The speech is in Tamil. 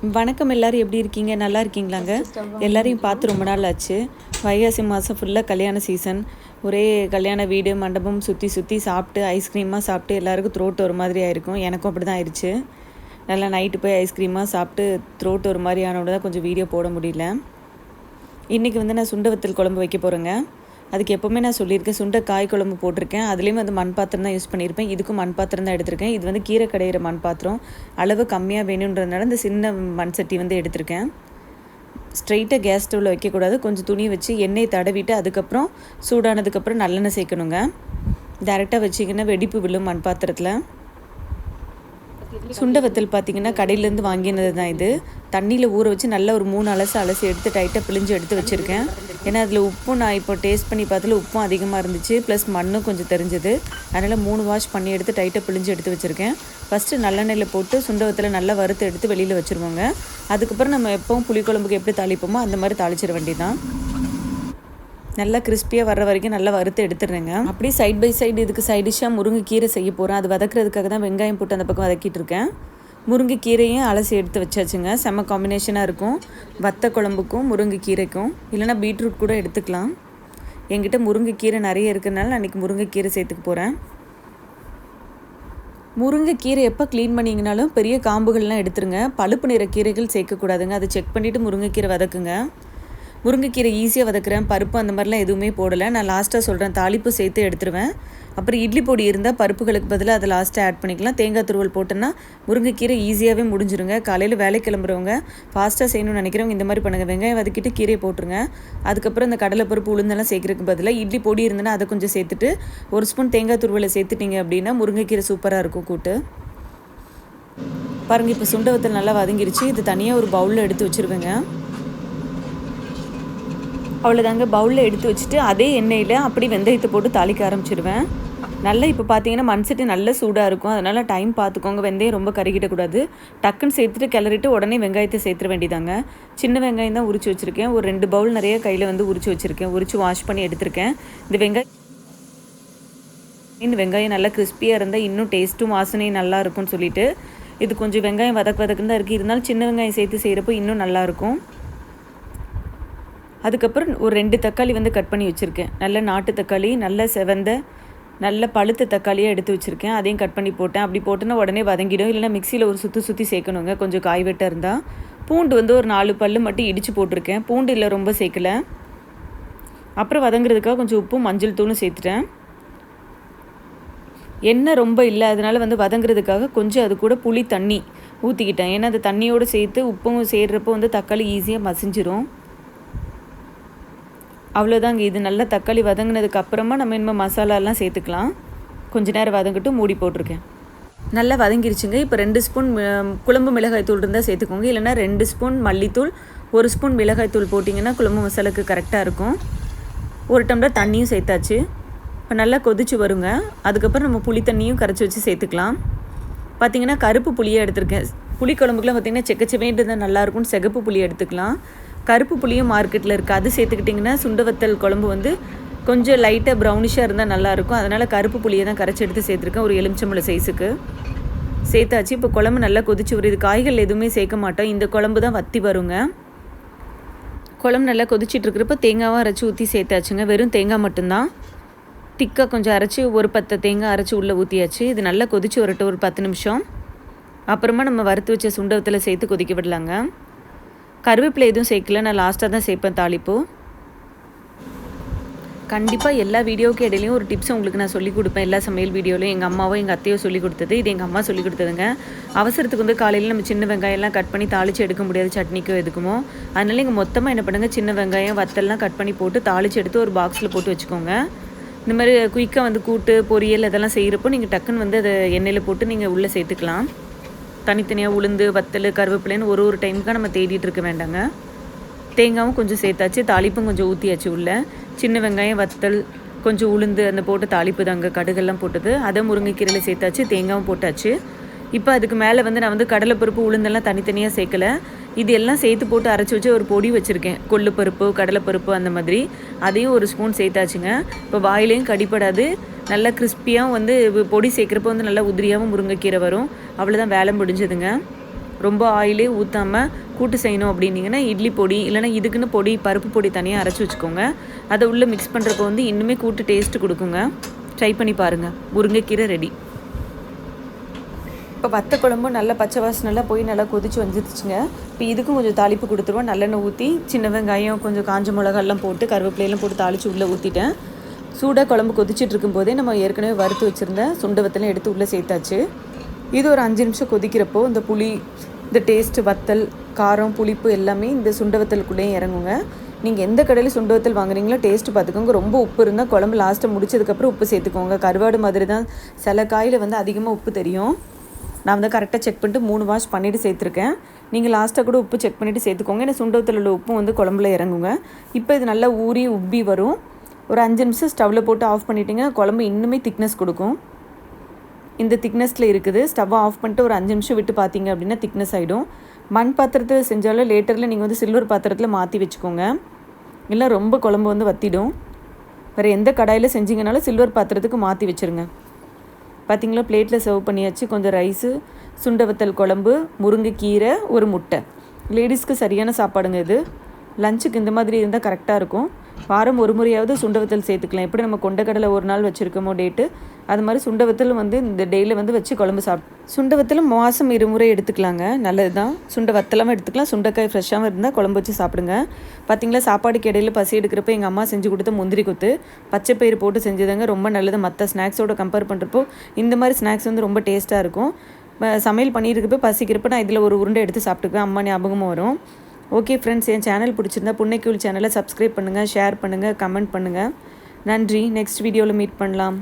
வணக்கம். எல்லோரும் எப்படி இருக்கீங்க? நல்லா இருக்கீங்களாங்க? எல்லாரையும் பார்த்து ரொம்ப நாள் ஆச்சு. வைகாசி மாதம் ஃபுல்லாக கல்யாண சீசன். ஒரே கல்யாண வீடு மண்டபம் சுற்றி சுற்றி சாப்பிட்டு ஐஸ்கிரீமாக சாப்பிட்டு எல்லாருக்கும் த்ரோட் ஒரு மாதிரி ஆயிருக்கும். எனக்கும் அப்படி தான் ஆயிடுச்சு. நல்லா நைட்டு போய் ஐஸ்கிரீமாக சாப்பிட்டு த்ரோட் ஒரு மாதிரி ஆனோட தான் கொஞ்சம் வீடியோ போட முடியல. இன்றைக்கி நான் சுண்டை வத்தல் குழம்பு வைக்க போகிறேங்க. அதுக்கு எப்போவுமே நான் சொல்லியிருக்கேன், சுண்டை காய் குழம்பு போட்டிருக்கேன். அதுலேயும் மண் பாத்திரம் தான் யூஸ் பண்ணியிருப்பேன். இதுக்கும் மண் பாத்திரம் தான் எடுத்திருக்கேன். இது கீரை கடையிற மண் பாத்திரம். அளவு கம்மியாக வேணுன்றதுனால இந்த சின்ன மண் சட்டி எடுத்திருக்கேன். ஸ்ட்ரெயிட்டாக கேஸ் ஸ்டவ்வில் வைக்கக்கூடாது. கொஞ்சம் துணி வச்சு எண்ணெய் தடவிட்டு அதுக்கப்புறம் சூடானதுக்கப்புறம் நல்லெண்ணெய் சேர்க்கணுங்க. டேரெக்டாக வச்சிங்கன்னா வெடிப்பு விழும் மண் பாத்திரத்தில். சுண்டை வத்தல் பார்த்திங்கன்னா கடையிலேருந்து வாங்கினது தான் இது. தண்ணியில் ஊற வச்சு நல்லா ஒரு 3 அலசி எடுத்து டைட்டாக பிழிஞ்சு எடுத்து வச்சுருக்கேன். ஏன்னா அதில் உப்பும் நான் இப்போ டேஸ்ட் பண்ணி பார்த்துல உப்பும் அதிகமாக இருந்துச்சு, ப்ளஸ் மண்ணும் கொஞ்சம் தெரிஞ்சது. அதனால் 3 வாஷ் பண்ணி எடுத்து டைட்டாக பிழிஞ்சு எடுத்து வச்சுருக்கேன். ஃபஸ்ட்டு நல்லெண்ணெயில் போட்டு சுண்டை வத்தலை நல்லா வறுத்து எடுத்து வெளியில் வச்சுருவோங்க. அதுக்கப்புறம் நம்ம எப்போவும் புளிக்குழம்புக்கு எப்படி தாளிப்போமோ அந்த மாதிரி தாளிச்சிட வேண்டியதான். நல்லா கிறிஸ்பியாக வர்ற வரைக்கும் நல்லா வறுத்து எடுத்துடுறேங்க. அப்படியே சைட் பை சைடு இதுக்கு சைடிஷாக முருங்கைக்கீரை செய்ய போகிறேன். அது வதக்கிறதுக்காக தான் வெங்காயம் போட்டு அந்த பக்கம் வதக்கிட்டு இருக்கேன். முருங்கைக்கீரையும் அலசி எடுத்து வச்சாச்சுங்க. செம்ம காம்பினேஷனாக இருக்கும் வத்த குழம்புக்கும் முருங்கைக்கீரைக்கும். இல்லைனா பீட்ரூட் கூட எடுத்துக்கலாம். என்கிட்ட முருங்கைக்கீரை நிறைய இருக்கிறதுனால நான் இன்றைக்கி முருங்கைக்கீரை சேர்த்துக்க போகிறேன். முருங்கைக்கீரை எப்போ க்ளீன் பண்ணிங்கனாலும் பெரிய காம்புகள்லாம் எடுத்துருங்க. பழுப்பு நிற கீரைகள் சேர்க்கக்கூடாதுங்க. அதை செக் பண்ணிவிட்டு முருங்கைக்கீரை வதக்குங்க. முருங்கைக்கீரை ஈஸியாக வதக்குறேன். பருப்பு அந்த மாதிரிலாம் எதுவுமே போடலை. நான் லாஸ்ட்டாக சொல்கிறேன், தாளிப்பு சேர்த்து எடுத்துருவேன். அப்புறம் இட்லி பொடி இருந்தால் பருப்புகளுக்கு பதிலாக அதை லாஸ்ட்டாக ஆட் பண்ணிக்கலாம். தேங்காய் துருவல் போட்டோன்னா முருங்கைக்கீரை ஈஸியாகவே முடிஞ்சிருங்க. காலையில் வேலை கிளம்புறவங்க ஃபாஸ்ட்டாக செய்யணும்னு நினைக்கிறவங்க இந்த மாதிரி பண்ணுங்கள். வெங்காயம் வதக்கிட்டு கீரையை போட்டுருங்க. அதுக்கப்புறம் இந்த கடலைப்பருப்பு உளுந்தெல்லாம் சேர்க்குறதுக்கு பதிலாக இட்லி பொடி இருந்ததுன்னா அதை கொஞ்சம் சேர்த்துட்டு 1 ஸ்பூன் தேங்காய் துருவலை சேர்த்துட்டிங்க அப்படின்னா முருங்கைக்கீரை சூப்பராக இருக்கும் கூட்டு. பாருங்கள், இப்போ சுண்டை வத்தல் நல்லா வதங்கிருச்சு. இது தனியாக ஒரு பவுலில் எடுத்து வச்சுருவேங்க. அவ்வளோதாங்க, பவுலில் எடுத்து வச்சுட்டு அதே எண்ணெயில் அப்படி வெந்தயத்தை போட்டு தாளிக்க ஆரம்பிச்சிடுவேன். நல்லா இப்போ பார்த்தீங்கன்னா மண் சட்டி நல்ல சூடாக இருக்கும். அதனால் டைம் பார்த்துக்கோங்க. வெந்தயம் ரொம்ப கருகிடக்கூடாது. டக்குன்னு சேர்த்துட்டு கிளறிட்டு உடனே வெங்காயத்தை சேர்த்துற வேண்டியதாங்க. சின்ன வெங்காயம் தான் உரிச்சு வச்சுருக்கேன். ஒரு 2 பவுல் நிறைய கையில் உரிச்சு வச்சுருக்கேன். உரிச்சு வாஷ் பண்ணி எடுத்திருக்கேன். இந்த வெங்காயம் நல்லா கிறிஸ்பியாக இருந்தால் இன்னும் டேஸ்ட்டும் வாசனையும் நல்லா இருக்கும்னு சொல்லிட்டு இது கொஞ்சம் வெங்காயம் வதக்குன்னு தான் இருக்குது. இருந்தாலும் சின்ன வெங்காயம் சேர்த்து செய்கிறப்போ இன்னும் நல்லாயிருக்கும். அதுக்கப்புறம் ஒரு 2 தக்காளி கட் பண்ணி வச்சுருக்கேன். நல்ல நாட்டு தக்காளி, நல்ல செவந்த நல்ல பழுத்த தக்காளியாக எடுத்து வச்சுருக்கேன். அதையும் கட் பண்ணி போட்டேன். அப்படி போட்டோன்னா உடனே வதங்கிடும். இல்லைனா மிக்சியில் ஒரு சுற்றி சேர்க்கணுங்க. கொஞ்சம் காய்வெட்டாக இருந்தால். பூண்டு ஒரு 4 பல் மட்டும் இடித்து போட்டிருக்கேன். பூண்டு இல்லை ரொம்ப சேர்க்கலை. அப்புறம் வதங்குறதுக்காக கொஞ்சம் உப்பும் மஞ்சள் தூளும் சேர்த்துட்டேன். எண்ணெய் ரொம்ப இல்லை, அதனால் வதங்குறதுக்காக கொஞ்சம் அது கூட புளி தண்ணி ஊற்றிக்கிட்டேன். ஏன்னா அந்த தண்ணியோடு சேர்த்து உப்பும் சேர்றப்போ தக்காளி ஈஸியாக மசிஞ்சிரும். அவ்வளோதாங்க. இது நல்லா தக்காளி வதங்கினதுக்கு அப்புறமா நம்ம இனிமேல் மசாலாலாம் சேர்த்துக்கலாம். கொஞ்ச நேரம் வதங்கிட்டு மூடி போட்டிருக்கேன். நல்லா வதங்கிருச்சுங்க. இப்போ 2 ஸ்பூன் குழம்பு மிளகாய்த்தூள் இருந்தால் சேர்த்துக்கோங்க. இல்லைனா 2 ஸ்பூன் மல்லித்தூள், 1 ஸ்பூன் மிளகாய்த்தூள் போட்டிங்கன்னா குழம்பு மசாலாவுக்கு கரெக்டாக இருக்கும். 1 டம்ளர் தண்ணியும் சேர்த்தாச்சு. இப்போ நல்லா கொதிச்சு வருங்க. அதுக்கப்புறம் நம்ம புளி தண்ணியும் கரைச்சி வச்சு சேர்த்துக்கலாம். பார்த்திங்கன்னா கருப்பு புளியாக எடுத்திருக்கேன். புளி குழம்புக்குலாம் பார்த்திங்கன்னா செக்கச்சவேன்றது நல்லாயிருக்கும். சிகப்பு புளி எடுத்துக்கலாம். கருப்பு புளியும் மார்க்கெட்டில் இருக்குது. அது சேர்த்துக்கிட்டிங்கன்னா சுண்டை வத்தல் குழம்பு கொஞ்சம் லைட்டாக ப்ரௌனிஷாக இருந்தால் நல்லாயிருக்கும். அதனால் கருப்பு புளியை தான் கரைச்சி எடுத்து சேர்த்துருக்கேன். ஒரு எலுமிச்சம்பழம் சைஸுக்கு சேர்த்தாச்சு. இப்போ குழம்பு நல்லா கொதிச்சு வருது. காய்கள் எதுவுமே சேர்க்க மாட்டோம். இந்த குழம்பு தான் வற்றி வருங்க. குழம்பு நல்லா கொதிச்சிட்ருக்கிறப்ப தேங்காவும் அரைச்சி ஊற்றி சேர்த்தாச்சுங்க. வெறும் தேங்காய் மட்டும்தான். திக்காக கொஞ்சம் அரைச்சி ஒரு 10 தேங்காய் அரைச்சி உள்ளே ஊற்றியாச்சு. இது நல்லா கொதிச்சு வரட்டும் ஒரு 10 நிமிஷம். அப்புறமா நம்ம வறுத்து வச்ச சுண்டை வத்தலை சேர்த்து கொதிக்க விடலாங்க. கருவேப்பிலை எதுவும் சேர்க்கல, நான் லாஸ்ட்டாக தான் சேர்ப்பேன் தாளிப்பு. கண்டிப்பாக எல்லா வீடியோவுக்கு இடையிலையும் ஒரு டிப்ஸ் உங்களுக்கு நான் சொல்லிக் கொடுப்பேன். எல்லா சமையல் வீடியோலையும் எங்கள் அம்மாவோ எங்கள் அத்தையோ சொல்லிக் கொடுத்தது. இது எங்கள் அம்மா சொல்லிக் கொடுத்ததுங்க. அவசரத்துக்கு காலையில் நம்ம சின்ன வெங்காயம்லாம் கட் பண்ணி தாளித்து எடுக்க முடியாது சட்னிக்கோ எதுக்குமோ. அதனால இங்கே மொத்தமாக என்ன பண்ணுங்கள், சின்ன வெங்காயம் வத்தல்லாம் கட் பண்ணி போட்டு தாளித்து எடுத்து ஒரு பாக்ஸில் போட்டு வச்சுக்கோங்க. இந்த மாதிரி குயிக்காக கூட்டு பொரியல் அதெல்லாம் செய்கிறப்போ நீங்கள் டக்குன்னு அதை எண்ணெயில் போட்டு நீங்கள் உள்ளே சேர்த்துக்கலாம். தனித்தனியாக உளுந்து வத்தல் கருவேப்பிலைன்னு ஒரு டைமுக்காக நம்ம தேடிட்டு இருக்க வேண்டாங்க. தேங்காயும் கொஞ்சம் சேர்த்தாச்சு. தாளிப்பும் கொஞ்சம் ஊற்றியாச்சு உள்ள. சின்ன வெங்காயம் வத்தல் கொஞ்சம் உளுந்து அந்த போட்டு தாளிப்பு தாங்க, கடுகெல்லாம் போட்டது. அதை முருங்கைக்கீரையில் சேர்த்தாச்சு. தேங்காயும் போட்டாச்சு. இப்போ அதுக்கு மேலே நான் கடலைப்பருப்பு உளுந்தெல்லாம் தனித்தனியாக சேர்க்கலை. இது எல்லாம் சேர்த்து போட்டு அரைச்சி வச்சு ஒரு பொடி வச்சுருக்கேன். கொள்ளுப்பருப்பு கடலைப்பருப்பு அந்த மாதிரி அதையும் 1 ஸ்பூன் சேர்த்தாச்சுங்க. இப்போ வாயிலையும் கடிப்படாது. நல்லா கிறிஸ்பியாக பொடி சேர்க்குறப்போ நல்லா உதிரியாகவும் முருங்கைக்கீரை வரும். அவ்வளோதான், வேலை முடிஞ்சதுங்க. ரொம்ப ஆயிலே ஊற்றாமல் கூட்டு செய்யணும் அப்படின்னிங்கன்னா இட்லி பொடி இல்லைனா இதுக்குன்னு பொடி பருப்பு பொடி தனியாக அரைச்சி வச்சுக்கோங்க. அதை உள்ளே மிக்ஸ் பண்ணுறப்போ வந்து இன்னுமே கூட்டு டேஸ்ட்டு கொடுக்குங்க. ட்ரை பண்ணி பாருங்கள். முருங்கைக்கீரை ரெடி. இப்போ வத்த குழம்பும் நல்லா பச்சை வாசனெல்லாம் போய் நல்லா கொதிச்சு வந்துடுச்சுங்க. இப்போ இதுக்கும் கொஞ்சம் தாளிப்பு கொடுத்துருவோம். நல்லெண்ணெய் ஊற்றி சின்ன வெங்காயம் கொஞ்சம் காஞ்ச மிளகாலாம் போட்டு கருவேப்பிலையெல்லாம் போட்டு தாளித்து உள்ளே ஊற்றிட்டேன். சூடாக குழம்பு கொதிச்சுட்டு இருக்கும்போதே நம்ம ஏற்கனவே வறுத்து வச்சுருந்த சுண்டை வத்தலாம் எடுத்து உள்ளே சேர்த்தாச்சு. இது ஒரு 5 நிமிஷம் கொதிக்கிறப்போ இந்த புளி, இந்த டேஸ்ட்டு, வத்தல், காரம், புளிப்பு எல்லாமே இந்த சுண்டை வத்தலுக்குள்ளேயே இறங்குங்க. நீங்கள் எந்த கடையில் சுண்டை வத்தல் வாங்குறீங்களோ டேஸ்ட்டு பார்த்துக்கோங்க. ரொம்ப உப்பு இருந்தால் குழம்பு லாஸ்ட்டை முடிச்சதுக்கப்புறம் உப்பு சேர்த்துக்கோங்க. கருவாடு மாதிரி தான் சில காயில் வந்து அதிகமாக உப்பு தெரியும். நான் வந்து கரெக்டாக செக் பண்ணிட்டு 3 வாஷ் பண்ணிவிட்டு சேர்த்துருக்கேன். நீங்கள் லாஸ்ட்டாக கூட உப்பு செக் பண்ணிவிட்டு சேர்த்துக்கோங்க. ஏன்னா சுண்டை வத்தல் உள்ள உப்பும் வந்து குழம்புல இறங்குங்க. இப்போ இது நல்லா ஊறி உப்பி வரும். ஒரு 5 நிமிஷம் ஸ்டவ்வில் போட்டு ஆஃப் பண்ணிட்டீங்கன்னா குழம்பு இன்னுமே திக்னஸ் கொடுக்கும். இந்த திக்னஸில் இருக்குது. ஸ்டவ்வை ஆஃப் பண்ணிட்டு ஒரு 5 நிமிஷம் விட்டு பார்த்தீங்க அப்படின்னா திக்னஸ் ஆகிடும். மண் பாத்திரத்தில் செஞ்சாலும் லேட்டரில் நீங்கள் வந்து சில்வர் பாத்திரத்தில் மாற்றி வச்சுக்கோங்க. இல்லை ரொம்ப குழம்பு வந்து வற்றிடும். வேறு எந்த கடாயில் செஞ்சிங்கனாலும் சில்வர் பாத்திரத்துக்கு மாற்றி வச்சுருங்க. பார்த்திங்களா, பிளேட்டில் சர்வ் பண்ணியாச்சு. கொஞ்சம் ரைஸு, சுண்டை வத்தல் குழம்பு, முருங்கைக்கீரை, ஒரு முட்டை. லேடிஸ்க்கு சரியான சாப்பாடுங்க இது. லஞ்சுக்கு இந்த மாதிரி இருந்தால் கரெக்டாக இருக்கும். வாரம் ஒரு முறையாவது சுண்டை வத்தல் சேர்த்துக்கலாம். எப்படி நம்ம கொண்டக்கடலை ஒரு நாள் வச்சுருக்கோமோ டேட்டு, அது மாதிரி சுண்டை வத்தலும் வந்து இந்த டேயில் வந்து வச்சு குழம்பு சுண்டை வத்தலும் மாதம் 2 முறை எடுத்துக்கலாங்க. நல்லது தான். சுண்டை வத்தலாமல் எடுத்துக்கலாம். சுண்டைக்காய் ஃப்ரெஷ்ஷாகவும் இருந்தால் குழம்பு வச்சு சாப்பிடுங்க. பார்த்திங்களா, சாப்பாடுக்கு இடையில் பசி எடுக்கிறப்ப எங்கள் அம்மா செஞ்சு கொடுத்த முந்திரி கொத்து பச்சை பயிறு போட்டு செஞ்சதுங்க. ரொம்ப நல்லது. மற்ற ஸ்நாக்ஸோடு கம்பேர் பண்ணுறப்போ இந்த மாதிரி ஸ்நாக்ஸ் வந்து ரொம்ப டேஸ்ட்டாக இருக்கும். சமையல் பண்ணியிருக்கப்போ பசிக்கிறப்ப நான் இதில் ஒரு உருண்டை எடுத்து சாப்பிட்டுக்குவேன். அம்மா ஞாபகமும் வரும். ஓகே ஃப்ரெண்ட்ஸ், என் சேனல் பிடிச்சிருந்தா புன்னைக்கூல் சேனலை சப்ஸ்கிரைப் பண்ணுங்கள், ஷேர் பண்ணுங்கள், கமெண்ட் பண்ணுங்கள். நன்றி. நெக்ஸ்ட் வீடியோவில் மீட் பண்ணலாம்.